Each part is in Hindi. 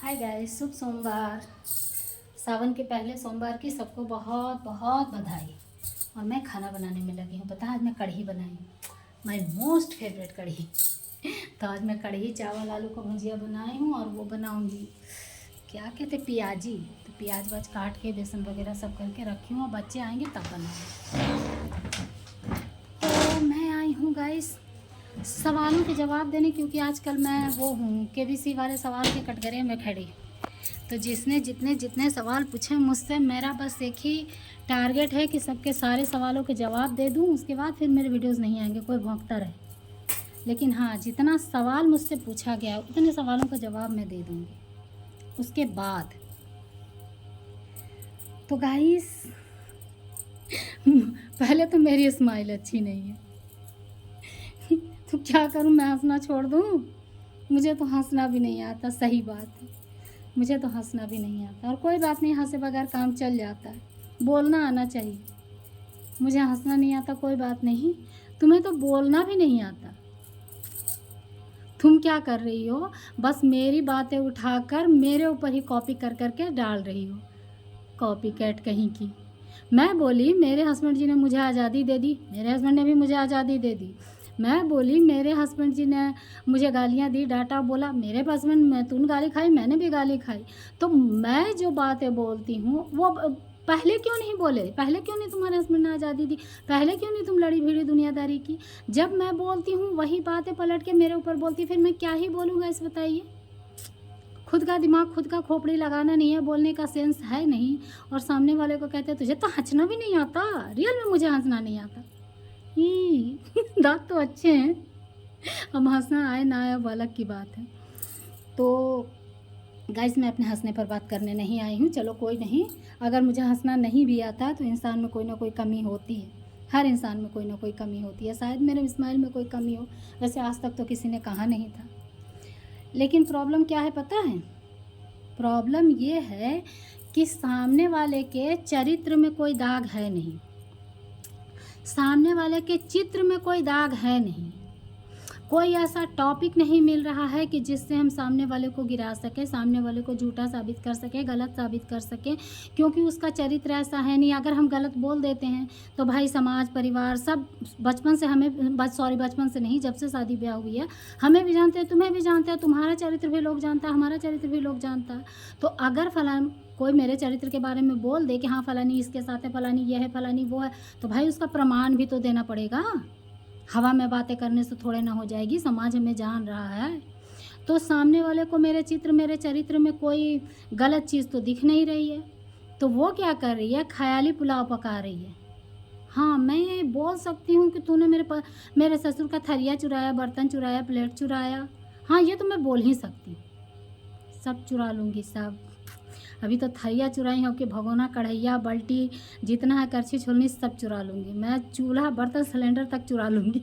हाय गाइस, शुभ सोमवार। सावन के पहले सोमवार की सबको बहुत बहुत बधाई। और मैं खाना बनाने में लगी हूँ। पता है आज मैं कढ़ी बनाई हूँ, माय मोस्ट फेवरेट कढ़ी। तो आज मैं कढ़ी चावल आलू का भुजिया बनाई हूँ और वो बनाऊँगी क्या कहते प्याजी। तो प्याज वाज काट के बेसन वगैरह सब करके रखी हूँ और बच्चे आएंगे तब बनाऊँगी। तो मैं आई हूँ गाइस सवालों के जवाब देने, क्योंकि आजकल मैं वो हूँ केबीसी वाले सवाल के कटघरे में खड़ी। तो जिसने जितने जितने सवाल पूछे मुझसे, मेरा बस एक ही टारगेट है कि सबके सारे सवालों के जवाब दे दूँ। उसके बाद फिर मेरे वीडियोस नहीं आएंगे, कोई भौंकता रहे। लेकिन हाँ, जितना सवाल मुझसे पूछा गया उतने सवालों का जवाब मैं दे दूँगी। उसके बाद तो गाइस पहले तो मेरी स्माइल अच्छी नहीं है। तो क्या करूं, मैं हंसना छोड़ दूं? मुझे तो हंसना भी नहीं आता, सही बात है, मुझे तो हंसना भी नहीं आता। और कोई बात नहीं, हंसे बगैर काम चल जाता है। बोलना आना चाहिए। मुझे हंसना नहीं आता, कोई बात नहीं। तुम्हें तो बोलना भी नहीं आता। तुम क्या कर रही हो, बस मेरी बातें उठाकर मेरे ऊपर ही कॉपी कर करके डाल रही हो। कॉपी कैट कहीं की। मैं बोली मेरे हस्बैंड जी ने मुझे आज़ादी दे दी, मेरे हस्बैंड ने भी मुझे आज़ादी दे दी। मैं बोली मेरे हस्बैंड जी ने मुझे गालियाँ दी, डांटा, बोला मेरे हस्बैंड में तूने गाली खाई, मैंने भी गाली खाई। तो मैं जो बातें बोलती हूँ वो पहले क्यों नहीं बोले? पहले क्यों नहीं तुम्हारे हस्बैंड ने आज़ादी दी? पहले क्यों नहीं तुम लड़ी भिड़ी दुनियादारी की? जब मैं बोलती हूँ वही बातें पलट के मेरे ऊपर बोलती, फिर मैं क्या ही बोलूँगा इस बताइए। खुद का दिमाग, खुद का खोपड़ी लगाना नहीं है, बोलने का सेंस है नहीं। और सामने वाले को कहते हैं तुझे तो हंसना भी नहीं आता। रियल में मुझे हंसना नहीं आता। दांत तो अच्छे हैं, अब हंसना आए ना आए वो अलग की बात है। तो गाइस, मैं अपने हंसने पर बात करने नहीं आई हूँ। चलो कोई नहीं, अगर मुझे हंसना नहीं भी आता तो इंसान में कोई ना कोई कमी होती है। हर इंसान में कोई ना कोई कमी होती है। शायद मेरे स्माइल में कोई कमी हो, वैसे आज तक तो किसी ने कहा नहीं था। लेकिन प्रॉब्लम क्या है पता है? प्रॉब्लम ये है कि सामने वाले के चरित्र में कोई दाग है नहीं, सामने वाले के चित्र में कोई दाग है नहीं। कोई ऐसा टॉपिक नहीं मिल रहा है कि जिससे हम सामने वाले को गिरा सके, सामने वाले को झूठा साबित कर सके, गलत साबित कर सके, क्योंकि उसका चरित्र ऐसा है नहीं। अगर हम गलत बोल देते हैं तो भाई समाज, परिवार सब बचपन से हमें, बचपन से नहीं, जब से शादी ब्याह हुई है हमें भी जानते हैं, तुम्हें भी जानते हैं, तुम्हारा चरित्र भी लोग जानता है, हमारा चरित्र भी लोग जानता है। तो अगर फलान कोई मेरे चरित्र के बारे में बोल दे कि हाँ फलानी इसके साथ है, फलानी ये है, फलानी वो है, तो भाई उसका प्रमाण भी तो देना पड़ेगा। हवा में बातें करने से थोड़े ना हो जाएगी, समाज हमें जान रहा है। तो सामने वाले को मेरे चित्र, मेरे चरित्र में कोई गलत चीज़ तो दिख नहीं रही है। तो वो क्या कर रही है, ख्याली पुलाव पका रही है। हाँ, मैं ये बोल सकती हूँ कि तूने मेरे ससुर का थरिया चुराया, बर्तन चुराया, प्लेट चुराया। हाँ, ये तो मैं बोल ही सकती हूँ। सब चुरा लूँगी, सब। अभी तो थरिया चुराई हो कि भगोना, कढ़ैया, बाल्टी, जितना है करछी छोलनी सब चुरा लूँगी। मैं चूल्हा, बर्तन, सिलेंडर तक चुरा लूँगी।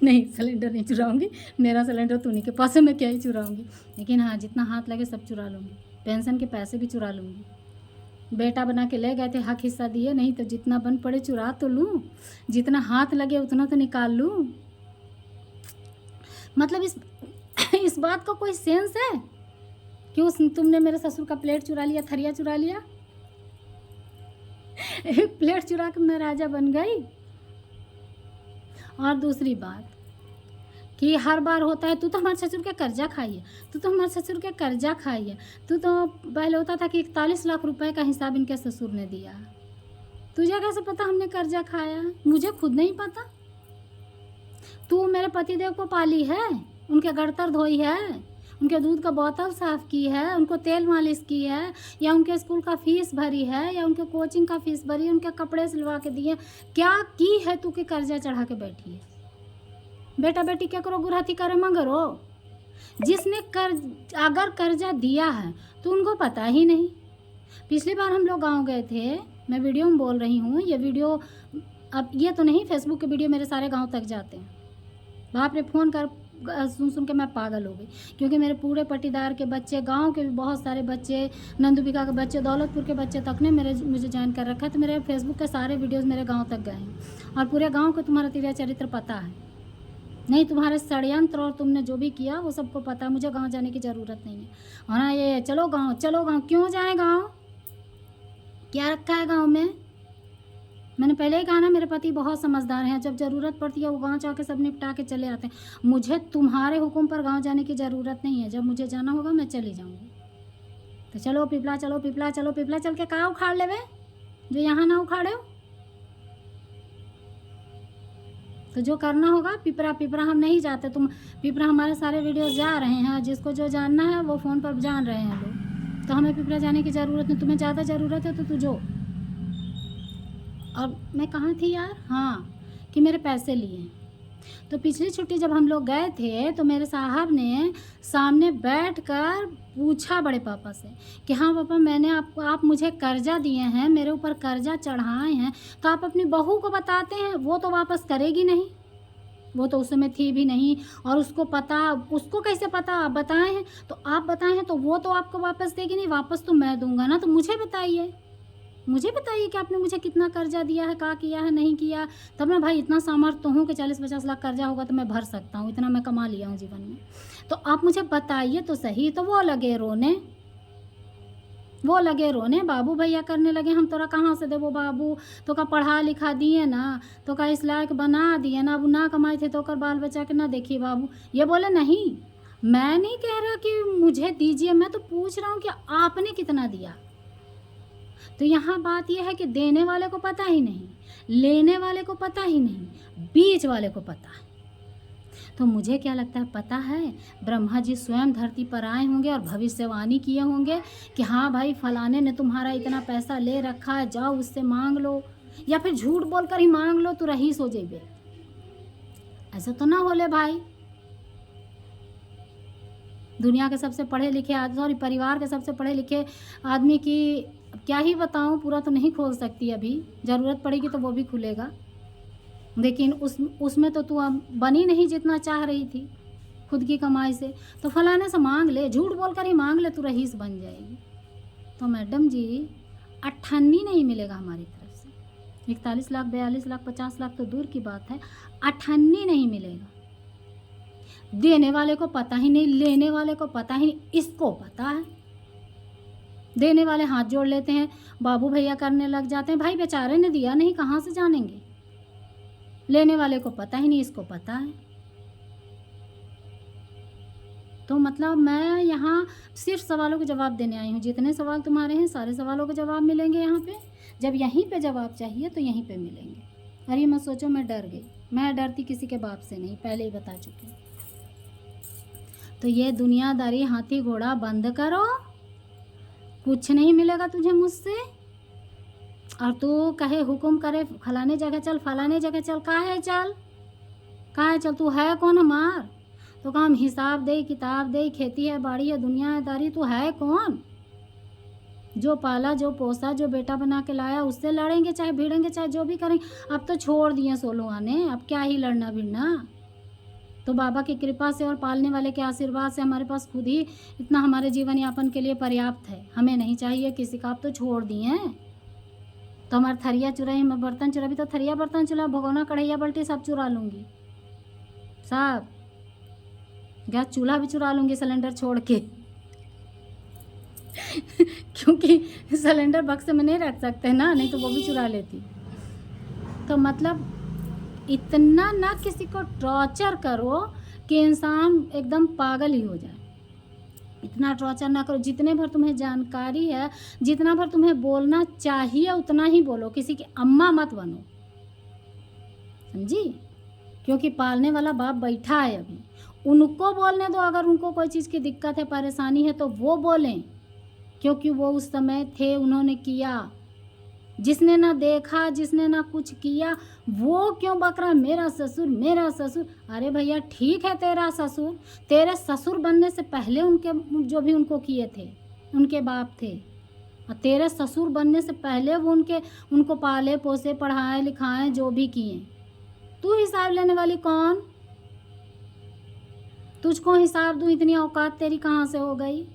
नहीं, सिलेंडर नहीं चुराऊँगी, मेरा सिलेंडर तो उन्हीं के पास है, मैं क्या ही चुराऊँगी। लेकिन हाँ, जितना हाथ लगे सब चुरा लूँगी। पेंशन के पैसे भी चुरा लूँगी। बेटा बना के ले गए थे, हक हिस्सा दिए नहीं, तो जितना बन पड़े चुरा तो लूँ, जितना हाथ लगे उतना तो निकाल लूँ। मतलब इस बात का कोई सेंस है? क्यों तुमने मेरे ससुर का प्लेट चुरा लिया, थरिया चुरा लिया? एक प्लेट चुरा के मैं राजा बन गई। और दूसरी बात कि हर बार होता है तू तो हमारे ससुर के कर्जा खाई है, तू तो हमारे ससुर के कर्जा खाई है। तू तो पहले होता था कि 41 लाख रुपए का हिसाब इनके ससुर ने दिया। तुझे कैसे पता हमने कर्जा खाया? मुझे खुद नहीं पता। तू मेरे पतिदेव को पाली है, उनके गड़तर धोई है, उनके दूध का बोतल साफ़ की है, उनको तेल मालिश की है, या उनके स्कूल का फीस भरी है, या उनके कोचिंग का फीस भरी, उनके कपड़े सिलवा के दिए। क्या की है तू कि कर्जा चढ़ा के बैठी है? बेटा बेटी क्या करो, गुरहथी करे मगरो। जिसने अगर कर्जा दिया है तो उनको पता ही नहीं। पिछली बार हम लोग गाँव गए थे, मैं वीडियो में बोल रही हूँ, ये वीडियो अब ये तो नहीं, फेसबुक के वीडियो मेरे सारे गाँव तक जाते हैं। बाप रे, फ़ोन कर सुन के मैं पागल हो गई, क्योंकि मेरे पूरे पट्टीदार के बच्चे, गांव के भी बहुत सारे बच्चे, नंदुबिका के बच्चे, दौलतपुर के बच्चे तक ने मुझे ज्वाइन कर रखा है। तो मेरे फेसबुक के सारे वीडियोस मेरे गांव तक गए हैं और पूरे गांव को तुम्हारा तिरिया चरित्र पता है। नहीं, तुम्हारे षड्यंत्र और तुमने जो भी किया वो सबको पता है, मुझे गाँव जाने की ज़रूरत नहीं है। और हाँ, ये चलो गाँव, चलो गाँव, क्यों जाए गाँव? क्या रखा है गाँव में? मैंने पहले ही कहा ना, मेरे पति बहुत समझदार हैं, जब ज़रूरत पड़ती है वो गाँव जाके सब निपटा के चले आते हैं। मुझे तुम्हारे हुक्म पर गाँव जाने की ज़रूरत नहीं है, जब मुझे जाना होगा मैं चली जाऊँगी। तो चलो पिपला, चलो पिपला, चलो पिपला, चल के कहाँ उखाड़ लेवे जो यहाँ ना उखाड़े हो। तो जो करना होगा, पिपरा पिपरा हम नहीं जाते, तुम पिपरा हमारे सारे वीडियोस जा रहे हैं, जिसको जो जानना है वो फ़ोन पर जान रहे हैं लोग, तो हमें पिपरा जाने की ज़रूरत नहीं। तुम्हें ज़्यादा ज़रूरत है तो तू जो। और मैं कहाँ थी यार, हाँ, कि मेरे पैसे लिए हैं। तो पिछली छुट्टी जब हम लोग गए थे तो मेरे साहब ने सामने बैठकर पूछा बड़े पापा से कि हाँ पापा, मैंने आप मुझे कर्जा दिए हैं, मेरे ऊपर कर्जा चढ़ाए हैं, तो आप अपनी बहू को बताते हैं, वो तो वापस करेगी नहीं, वो तो उस समय थी भी नहीं, और उसको पता, उसको कैसे पता आप बताए हैं, तो आप बताए हैं तो वो तो आपको वापस देगी नहीं, वापस तो मैं दूंगा ना। तो मुझे बताइए कि आपने मुझे कितना कर्जा दिया है, क्या किया है, नहीं किया। तब ना भाई, इतना सामर्थ्य तो हूँ कि 40-50 लाख कर्जा होगा तो मैं भर सकता हूँ, इतना मैं कमा लिया हूँ जीवन में। तो आप मुझे बताइए तो सही। तो वो लगे रोने, बाबू भैया करने लगे, हम तोरा कहाँ से देवो बाबू, तो का पढ़ा लिखा दिए ना, तो का इस लायक बना दिए ना, अब ना कमाए थे तो कर बाल बच्चा के ना देखिए बाबू। ये बोले नहीं, मैं नहीं कह रहा कि मुझे दीजिए, मैं तो पूछ रहा हूँ कि आपने कितना दिया। तो यहाँ बात यह है कि देने वाले को पता ही नहीं, लेने वाले को पता ही नहीं, बीच वाले को पता है। तो मुझे क्या लगता है, पता है, ब्रह्मा जी स्वयं धरती पर आए होंगे और भविष्यवाणी किए होंगे कि हाँ भाई, फलाने ने तुम्हारा इतना पैसा ले रखा है, जाओ उससे मांग लो, या फिर झूठ बोलकर ही मांग लो तो रहीस हो जाइए। ऐसा तो ना होले भाई। दुनिया के सबसे पढ़े लिखे सॉरी परिवार के सबसे पढ़े लिखे आदमी की क्या ही बताऊं, पूरा तो नहीं खोल सकती, अभी ज़रूरत पड़ेगी तो वो भी खुलेगा, लेकिन उसमें तो तू अब बनी नहीं जितना चाह रही थी खुद की कमाई से। तो फलाने से मांग ले, झूठ बोलकर ही मांग ले, तू रईस बन जाएगी। तो मैडम जी, अठन्नी नहीं मिलेगा हमारी तरफ से। 41 लाख, 42 लाख, 50 लाख तो दूर की बात है, अठन्नी नहीं मिलेगा। देने वाले को पता ही नहीं, लेने वाले को पता ही नहीं, इसको पता है। देने वाले हाथ जोड़ लेते हैं, बाबू भैया करने लग जाते हैं, भाई बेचारे ने दिया नहीं, कहाँ से जानेंगे। लेने वाले को पता ही नहीं, इसको पता है। तो मतलब मैं यहाँ सिर्फ सवालों के जवाब देने आई हूँ, जितने सवाल तुम्हारे हैं सारे सवालों के जवाब मिलेंगे यहाँ पे। जब यहीं पे जवाब चाहिए तो यहीं पे मिलेंगे। अरे मत सोचो मैं डर गई, मैं डरती किसी के बाप से नहीं, पहले ही बता चुकी। तो ये दुनियादारी हाथी घोड़ा बंद करो, कुछ नहीं मिलेगा तुझे मुझसे। और तू कहे हुक्म करे फलाने जगह चल, फलाने जगह चल, काहे चल, तू है कौन हमार? तो काम हिसाब दे, किताब दे, खेती है, बाड़ी है, दुनियादारी, तू है कौन? जो पाला, जो पोसा, जो बेटा बना के लाया, उससे लड़ेंगे, चाहे भिड़ेंगे, चाहे जो भी करेंगे। अब तो छोड़ दिए 16 आने, अब क्या ही लड़ना भिड़ना। तो बाबा की कृपा से और पालने वाले के आशीर्वाद से हमारे पास खुद ही इतना हमारे जीवन यापन के लिए पर्याप्त है, हमें नहीं चाहिए किसी का। आप तो छोड़ दिए हैं। तो हमारे थरिया चुराई, मैं बर्तन चुरा, भी तो थरिया बर्तन चुरा, भगोना कढ़ैया बल्टी सब चुरा लूँगी, सब गैस चूल्हा भी चुरा लूँगी सिलेंडर छोड़ के क्योंकि सिलेंडर बक्से में नहीं रख सकते ना, नहीं तो वो भी चुरा लेती। तो मतलब इतना ना किसी को टॉर्चर करो कि इंसान एकदम पागल ही हो जाए। इतना टॉर्चर ना करो, जितने भर तुम्हें जानकारी है, जितना भर तुम्हें बोलना चाहिए उतना ही बोलो, किसी की अम्मा मत बनो, समझी? क्योंकि पालने वाला बाप बैठा है अभी, उनको बोलने दो। अगर उनको कोई चीज़ की दिक्कत है, परेशानी है तो वो बोलें, क्योंकि वो उस समय थे, उन्होंने किया। जिसने ना देखा, जिसने ना कुछ किया, वो क्यों बक रहा मेरा ससुर, मेरा ससुर? अरे भैया ठीक है तेरा ससुर, तेरे ससुर बनने से पहले उनके जो भी उनको किए थे उनके बाप थे, और तेरे ससुर बनने से पहले वो उनको पाले पोसे, पढ़ाए लिखाए, जो भी किए। तू हिसाब लेने वाली कौन? तुझको हिसाब दूँ, इतनी औकात तेरी कहाँ से हो गई?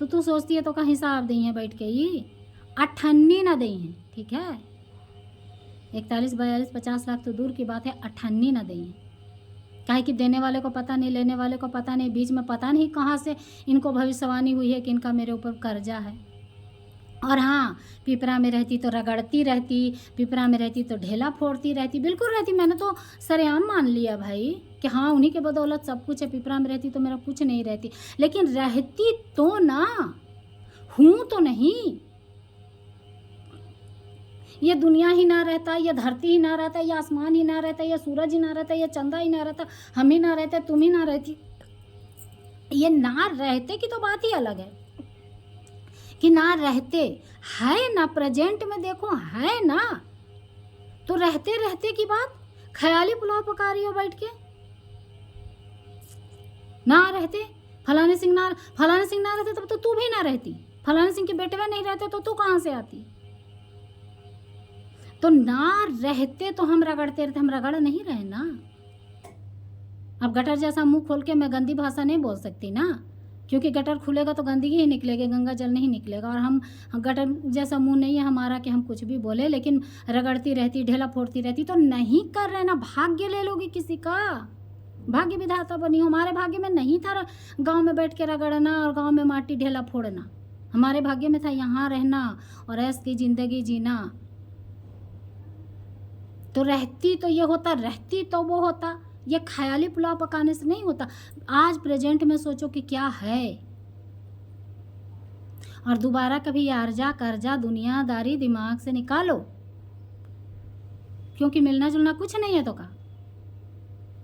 तो तू सोचती है तो का हिसाब दी है बैठ के ही, अठन्नी ना दी हैं, ठीक है? 41, 42, 50 लाख तो दूर की बात है, अठन्नी ना दी हैं। काहे कि देने वाले को पता नहीं, लेने वाले को पता नहीं, बीच में पता नहीं कहाँ से इनको भविष्यवाणी हुई है कि इनका मेरे ऊपर कर्जा है। और हाँ, पिपरा में रहती तो रगड़ती रहती, पिपरा में रहती तो ढेला फोड़ती रहती, बिल्कुल रहती। मैंने तो सरेआम मान लिया भाई कि हाँ उन्हीं के बदौलत सब कुछ है, पिपरा में रहती तो मेरा कुछ नहीं रहती। लेकिन रहती तो ना, हूँ तो नहीं। ये दुनिया ही ना रहता, ये धरती ही ना रहता, ये आसमान ही ना रहता, ये सूरज ही ना रहता, ये चंदा ही ना रहता, हम ही ना रहते, तुम ही ना रहती। ये ना रहते की तो बात ही अलग है कि ना रहते है ना, प्रेजेंट में देखो है ना, तो रहते रहते की बात, ख्याली पुलाव पका रही हो बैठ के। ना रहते फलाने सिंह ना रहते तब तो तू भी ना रहती, फलाने सिंह के बेटे नहीं रहते तो तू कहाँ से आती। तो ना रहते तो हम रगड़ते रहते, हम रगड़ नहीं रहे ना। अब गटर जैसा मुंह खोल के मैं गंदी भाषा नहीं बोल सकती ना, क्योंकि गटर खुलेगा तो गंदगी ही निकलेगी, गंगा जल नहीं निकलेगा। और हम गटर जैसा मुंह नहीं है हमारा कि हम कुछ भी बोले, लेकिन रगड़ती रहती, ढेला फोड़ती रहती तो नहीं कर रहे ना। भाग्य ले लोगी किसी का, भाग्य विधाता बनी हो। हमारे भाग्य में नहीं था गांव में बैठ के रगड़ना और गांव में माटी ढेला फोड़ना, हमारे भाग्य में था यहाँ रहना और ऐश की जिंदगी जीना। तो रहती तो ये होता, रहती तो वो होता। ये ख्याली पुलाव पकाने से नहीं होता। आज प्रेजेंट में सोचो कि क्या है, और दोबारा कभी यारजा कर्जा दुनियादारी दिमाग से निकालो, क्योंकि मिलना जुलना कुछ नहीं है। तो का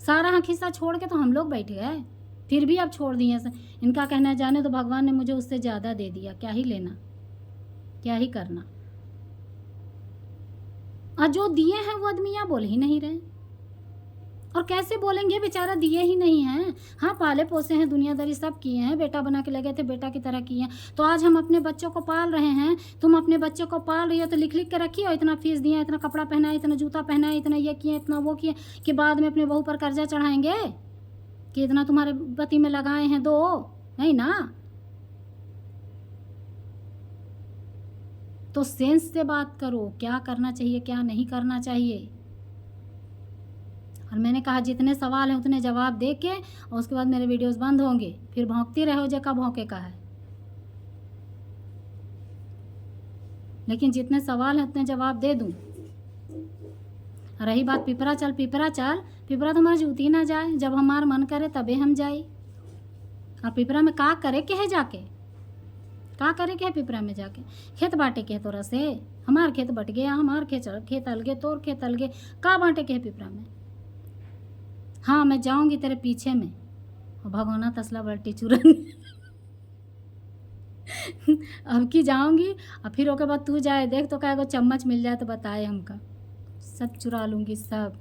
सारा हकीसा छोड़ के तो हम लोग बैठ गए, फिर भी अब छोड़ दिए। इनका कहना जाने तो भगवान ने मुझे उससे ज़्यादा दे दिया, क्या ही लेना, क्या ही करना। और जो दिए हैं वो आदमियाँ बोल ही नहीं रहे, और कैसे बोलेंगे, बेचारा दिए ही नहीं हैं। हाँ पाले पोसे हैं, दुनियादारी सब किए हैं, बेटा बना के लगे थे, बेटा की तरह किए हैं। तो आज हम अपने बच्चों को पाल रहे हैं, तुम अपने बच्चों को पाल रही हो तो लिख लिख के रखी हो, इतना फीस दिया, इतना कपड़ा पहना, इतना जूता पहना, इतना ये किए, इतना वो किए, कि बाद में अपने बहू पर कर्जा चढ़ाएंगे कि इतना तुम्हारे पति में लगाए हैं, दो नहीं ना। तो सेंस से बात करो, क्या करना चाहिए क्या नहीं करना चाहिए। और मैंने कहा जितने सवाल हैं उतने जवाब दे के और उसके बाद मेरे वीडियोस बंद होंगे, फिर भौंकती रहो जो का भौंके का है। लेकिन जितने सवाल हैं उतने जवाब दे दूं। रही बात पिपरा चल, पिपरा चल, पिपरा तो हमारा जूती ना जाए, जब हमारा मन करे तबे हम जाए। और पिपरा में का करे के है जाके, का करे के है पिपरा में जाके, खेत बांटे के है तोरा से, हमार खेत बट गया, हमार खेत अलगे, तोर खेत अलगे, का बांटे के है पिपरा में। हाँ मैं जाऊंगी तेरे पीछे में, और भगोना तसला बल्टी चूरन अब की जाऊंगी, और फिर ओके बाद तू जाए देख तो क्या चम्मच मिल जाए तो बताए हमका, सब चुरा लूंगी सब।